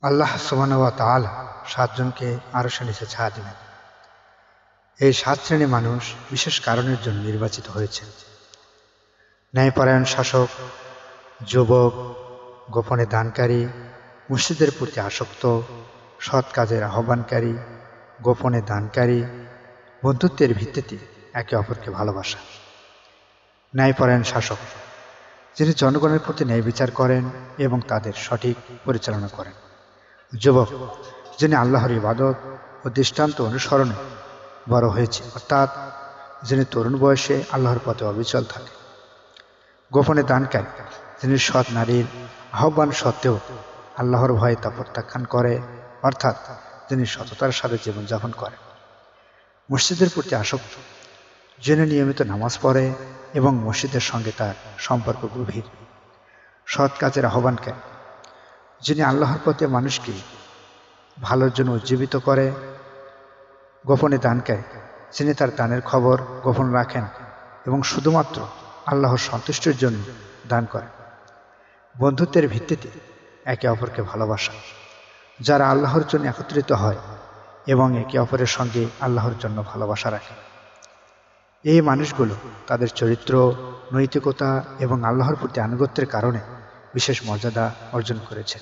আল্লাহ সুবহানাহু ওয়া তাআলা ৭ জনকে আরশের নিচে ছায়া দিলেন। এই ৭ শ্রেণীর মানুষ বিশেষ কারণের জন্য নির্বাচিত হয়েছে। ন্যায়পরায়ণ শাসক, যুবক, গোপনে দানকারী, মসজিদের প্রতি আসক্ত, সৎ কাজের আহ্বানকারী, গোপনে দানকারী, বন্ধুত্বের ভিত্তিতে একে অপরকে ভালোবাসা। ন্যায়পরায়ণ শাসক, যিনি জনগণের প্রতি ন্যায় বিচার করেন এবং তাদের সঠিক পরিচালনা করেন। যুবক, যিনি আল্লাহর ইবাদত ও দৃষ্টান্ত অনুসরণে বড় হয়েছে, অর্থাৎ যিনি তরুণ বয়সে আল্লাহর পথে অবিচল থাকে। গোপনে দানকারী, যিনি সৎ নারীর আহ্বান সত্ত্বেও আল্লাহর ভয়ে তা প্রত্যাখ্যান করে, অর্থাৎ যিনি সততার সাথে জীবনযাপন করেন। মসজিদের প্রতি আসক্ত, যিনি নিয়মিত নামাজ পড়ে এবং মসজিদের সঙ্গে তার সম্পর্ক গভীর। সৎ কাজের আহ্বানকারী, যিনি আল্লাহর পথে মানুষকে ভালোর জন্য উজ্জীবিত করে। গোপনে দানকারী, যিনি তার দানের খবর গোপন রাখেন এবং শুধুমাত্র আল্লাহর সন্তুষ্টির জন্য দান করেন। বন্ধুত্বের ভিত্তিতে একে অপরকে ভালোবাসা, যারা আল্লাহর জন্য একত্রিত হয় এবং একে অপরের সঙ্গে আল্লাহর জন্য ভালোবাসা রাখে। এই মানুষগুলো তাদের চরিত্র, নৈতিকতা এবং আল্লাহর প্রতি আনুগত্যের কারণে বিশেষ মর্যাদা অর্জন করেছে।